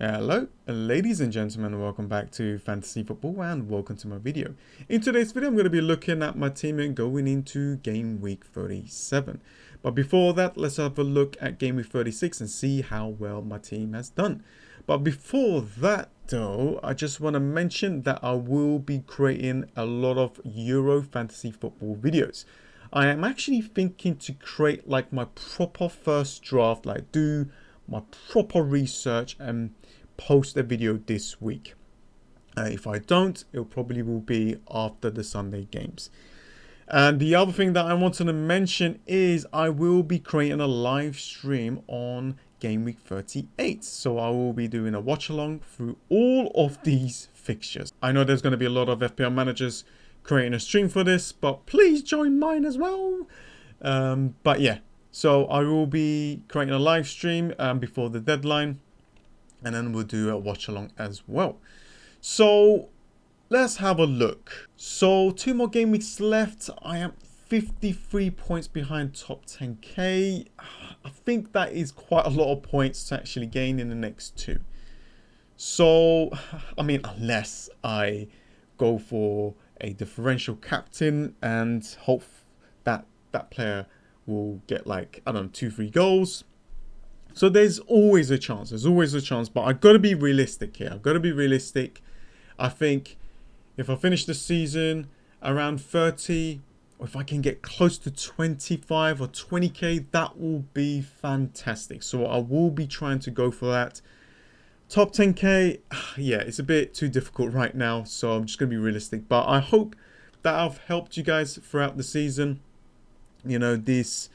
Hello, ladies and gentlemen, welcome back to Fantasy Football and welcome to my video. In today's video, I'm going to be looking at my team and going into game week 37. But before that, let's have a look at game week 36 and see how well my team has done. But before that though, I just want to mention that I will be creating a lot of Euro Fantasy Football videos. I am actually thinking to create like my proper first draft, like do my proper research and post a video this week. If I don't, it probably will be after the Sunday games. And the other thing that I wanted to mention is I will be creating a live stream on game week 38. So I will be doing a watch along through all of these fixtures. I know there's going to be a lot of FPL managers creating a stream for this, but please join mine as well. But yeah, so I will be creating a live stream before the deadline, and then we'll do a watch along as well. So let's have a look. So 2 more game weeks left. I am 53 points behind top 10k. I think that is quite a lot of points to actually gain in the next 2. So I mean, unless I go for a differential captain and hope that that player will get like, I don't know, 2-3 goals. So there's always a chance. But I've got to be realistic here. I think if I finish the season around 30, or if I can get close to 25 or 20k, that will be fantastic. So I will be trying to go for that. Top 10k, yeah, it's a bit too difficult right now. So I'm just going to be realistic. But I hope that I've helped you guys throughout the season. You know, this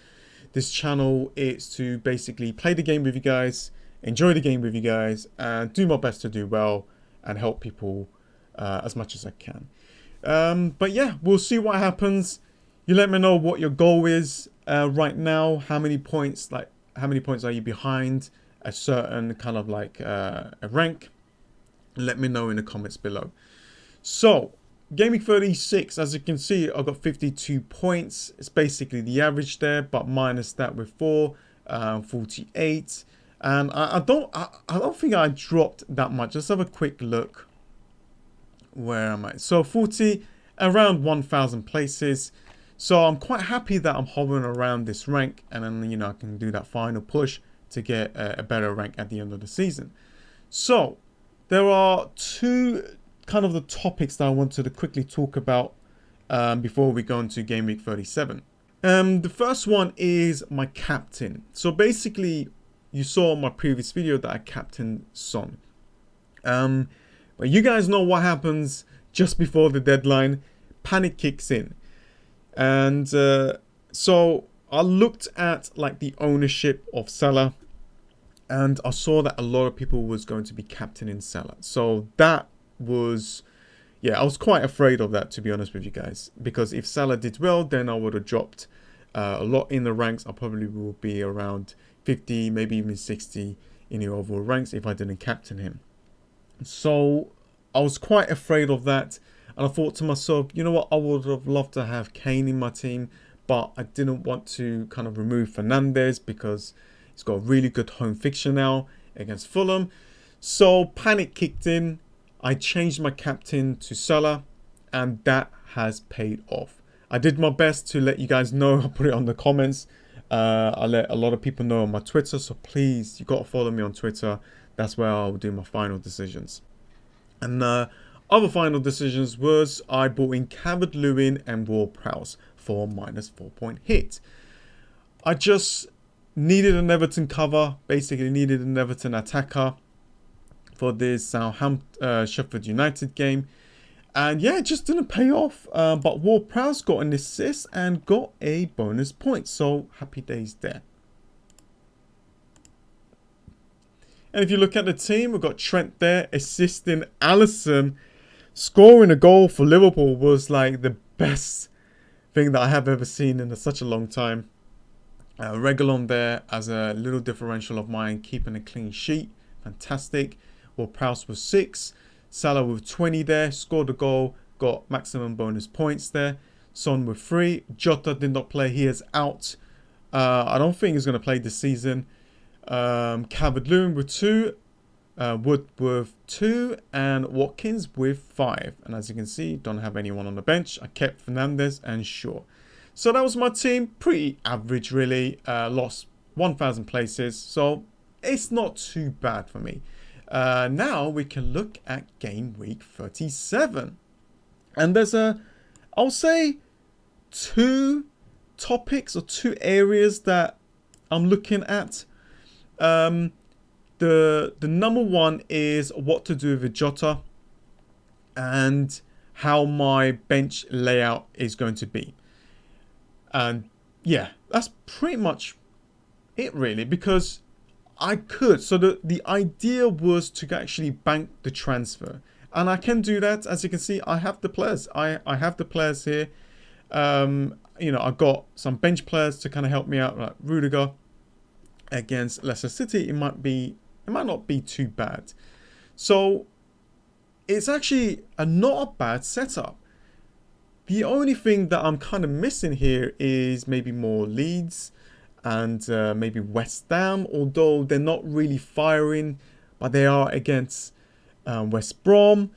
channel is to basically play the game with you guys, enjoy the game with you guys, and do my best to do well and help people as much as I can. But yeah, we'll see what happens. You let me know what your goal is right now. How many points are you behind a certain kind of like a rank? Let me know in the comments below. So game week 36, as you can see, I've got 52 points. It's basically the average there, but minus that with 4, 48. And I don't think I dropped that much. Let's have a quick look. Where am I? So 40, around 1,000 places. So I'm quite happy that I'm hovering around this rank, and then, you know, I can do that final push to get a better rank at the end of the season. So there are 2 kind of the topics that I wanted to quickly talk about before we go into game week 37. The first one is my captain. So basically, you saw in my previous video that I captained Son. But you guys know what happens just before the deadline. Panic kicks in. And so I looked at like the ownership of Salah, and I saw that a lot of people was going to be captaining Salah. So that was, yeah, I was quite afraid of that, to be honest with you guys, because if Salah did well, then I would have dropped a lot in the ranks. I probably will be around 50, maybe even 60 in the overall ranks if I didn't captain him. So I was quite afraid of that, and I thought to myself, you know what, I would have loved to have Kane in my team, but I didn't want to kind of remove Fernandes because he's got a really good home fixture now against Fulham. So panic kicked in. I changed my captain to Salah, and that has paid off. I did my best to let you guys know. I'll put it on the comments. I let a lot of people know on my Twitter, so please, you got to follow me on Twitter. That's where I'll do my final decisions. And other final decisions was I bought in Calvert-Lewin and Ward-Prowse for -4-point hit. I just needed an Everton cover, basically needed an Everton attacker for this Sheffield United game, and yeah, it just didn't pay off. But Ward-Prowse got an assist and got a bonus point, so happy days there. And if you look at the team, we've got Trent there assisting Alisson. Scoring a goal for Liverpool was like the best thing that I have ever seen in such a long time. Reguilon there as a little differential of mine, keeping a clean sheet, fantastic. Well, Prowse was 6, Salah with 20 there, scored a goal, got maximum bonus points there. Son with 3, Jota did not play, he is out. I don't think he's going to play this season. Calvert-Lewin with 2, Wood with 2, and Watkins with 5. And as you can see, don't have anyone on the bench. I kept Fernandez and Shaw. So that was my team. Pretty average, really. Lost 1,000 places. So it's not too bad for me. Now we can look at game week 37. And there's I'll say 2 topics or 2 areas that I'm looking at. The number one is what to do with Jota and how my bench layout is going to be. And yeah, that's pretty much it really, because I could. So the idea was to actually bank the transfer. And I can do that. As you can see, I have the players. I have the players here. You know, I've got some bench players to kind of help me out, like Rudiger against Leicester City. It might not be too bad. So it's actually not a bad setup. The only thing that I'm kind of missing here is maybe more Leeds and maybe West Ham, although they're not really firing, but they are against West Brom.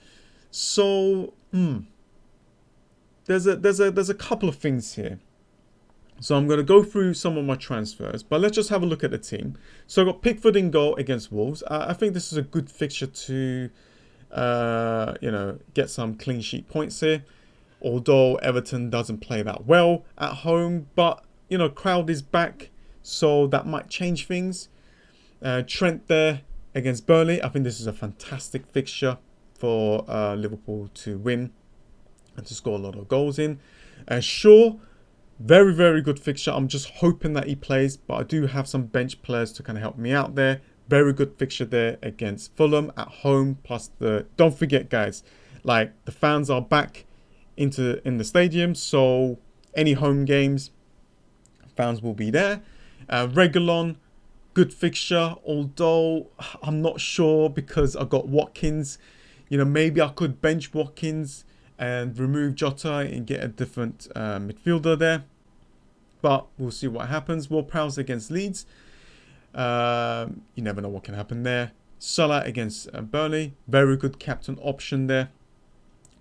So there's a couple of things here. So I'm going to go through some of my transfers, but let's just have a look at the team. So I've got Pickford in goal against Wolves. I think this is a good fixture to, you know, get some clean sheet points here. Although Everton doesn't play that well at home, but, you know, crowd is back, so that might change things. Trent there against Burnley. I think this is a fantastic fixture for Liverpool to win and to score a lot of goals in. Shaw, very, very good fixture. I'm just hoping that he plays, but I do have some bench players to kind of help me out there. Very good fixture there against Fulham at home. Plus don't forget, guys, like the fans are back in the stadium, so any home games, fans will be there. Reguilon, good fixture, although I'm not sure because I got Watkins. You know, maybe I could bench Watkins and remove Jota and get a different midfielder there. But we'll see what happens. Ward-Prowse against Leeds. You never know what can happen there. Salah against Burnley. Very good captain option there.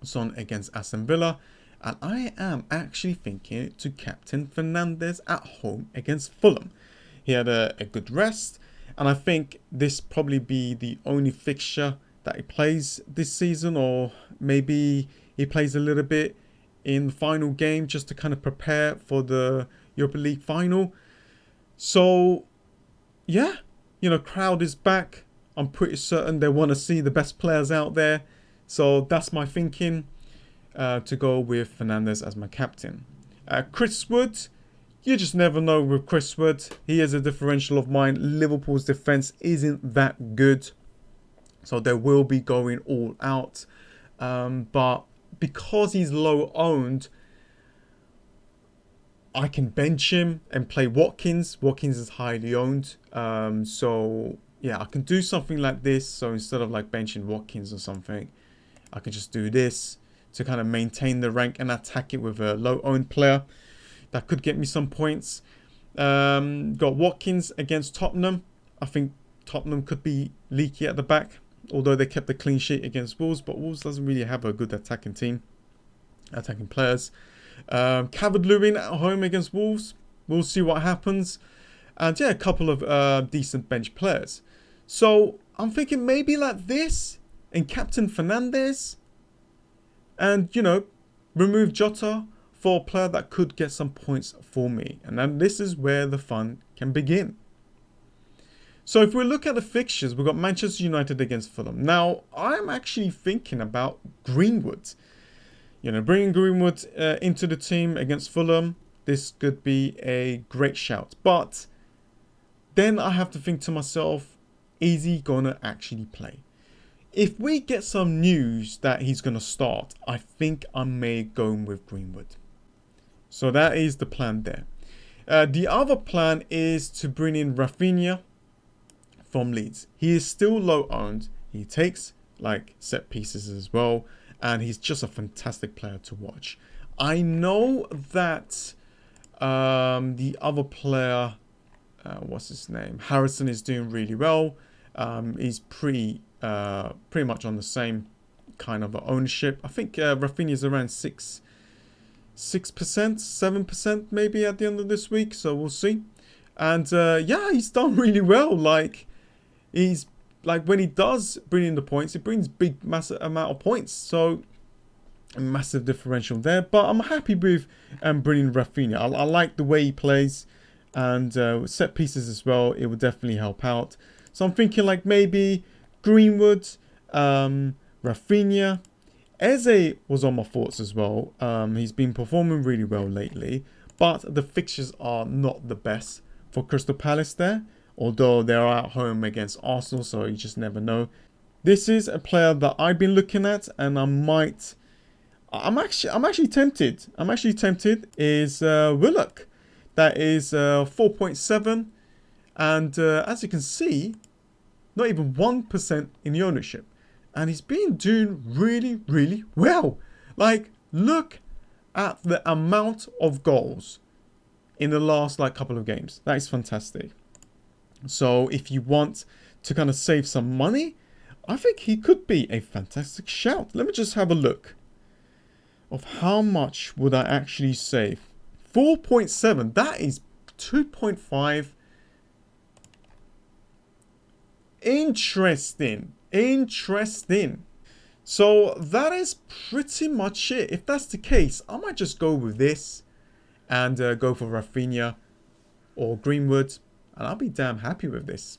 Son against Aston Villa. And I am actually thinking to captain Fernandez at home against Fulham. He had a good rest. And I think this probably be the only fixture that he plays this season, or maybe he plays a little bit in the final game just to kind of prepare for the Europa League final. So, yeah, you know, crowd is back. I'm pretty certain they want to see the best players out there. So that's my thinking, to go with Fernandez as my captain. Chris Wood, you just never know with Chris Wood. He is a differential of mine. Liverpool's defense isn't that good, so they will be going all out. But because he's low owned, I can bench him and play Watkins. Watkins is highly owned. So yeah, I can do something like this. So instead of like benching Watkins or something, I can just do this to kind of maintain the rank and attack it with a low owned player. That could get me some points. Got Watkins against Tottenham. I think Tottenham could be leaky at the back, although they kept the clean sheet against Wolves, but Wolves doesn't really have a good attacking team, attacking players. Calvert-Lewin at home against Wolves. We'll see what happens. And yeah, a couple of decent bench players. So I'm thinking maybe like this, and captain Fernandez, and, you know, remove Jota for a player that could get some points for me. And then this is where the fun can begin. So if we look at the fixtures, we've got Manchester United against Fulham. Now, I'm actually thinking about Greenwood. You know, bringing Greenwood into the team against Fulham, this could be a great shout. But then I have to think to myself, is he going to actually play? If we get some news that he's going to start, I think I may go with Greenwood. So that is the plan there. The other plan is to bring in Rafinha from Leeds. He is still low owned. He takes like set pieces as well. And he's just a fantastic player to watch. I know that the other player, what's his name? Harrison is doing really well. He's pretty much on the same kind of ownership. I think Rafinha is around 6%, 7% maybe at the end of this week. So we'll see. And yeah, he's done really well. Like, he's like, when he does bring in the points, it brings big, massive amount of points. So a massive differential there. But I'm happy with bringing Rafinha. I like the way he plays, and set pieces as well. It would definitely help out. So I'm thinking like maybe Greenwood, Rafinha. Eze was on my thoughts as well. He's been performing really well lately, but the fixtures are not the best for Crystal Palace there, although they're at home against Arsenal, so you just never know. This is a player that I've been looking at, and I'm actually tempted. Is Willock. That is 4.7, and as you can see, not even 1% in the ownership. And he's been doing really, really well. Like, look at the amount of goals in the last like couple of games. That is fantastic. So if you want to kind of save some money, I think he could be a fantastic shout. Let me just have a look of how much would I actually save. 4.7. That is 2.5. Interesting. So that is pretty much it. If that's the case, I might just go with this and go for Rafinha or Greenwood, and I'll be damn happy with this.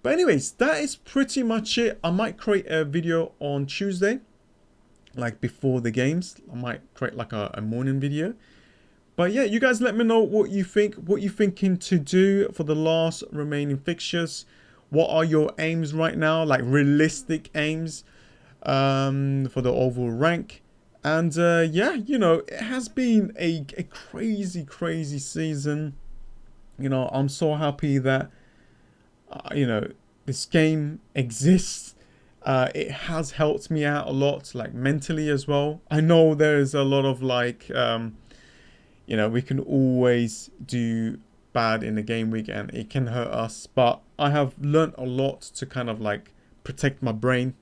But anyways, that is pretty much it. I might create a video on Tuesday, like before the games. I might create like a morning video. But yeah, you guys let me know what you think, what you're thinking to do for the last remaining fixtures. What are your aims right now, like realistic aims for the overall rank? And yeah, you know, it has been a crazy season. You know, I'm so happy that, you know, this game exists. It has helped me out a lot, like mentally as well. I know there's a lot of like, you know, we can always do bad in the game week and it can hurt us, but I have learned a lot to kind of like protect my brain.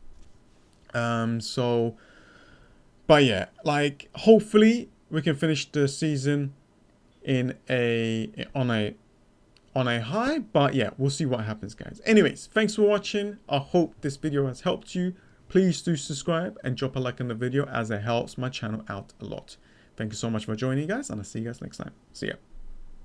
So, but yeah, like hopefully we can finish the season in on a high. But yeah, we'll see what happens, guys. Anyways, thanks for watching. I hope this video has helped you. Please do subscribe and drop a like on the video, as it helps my channel out a lot. Thank you so much for joining, guys, and I'll see you guys next time. See ya.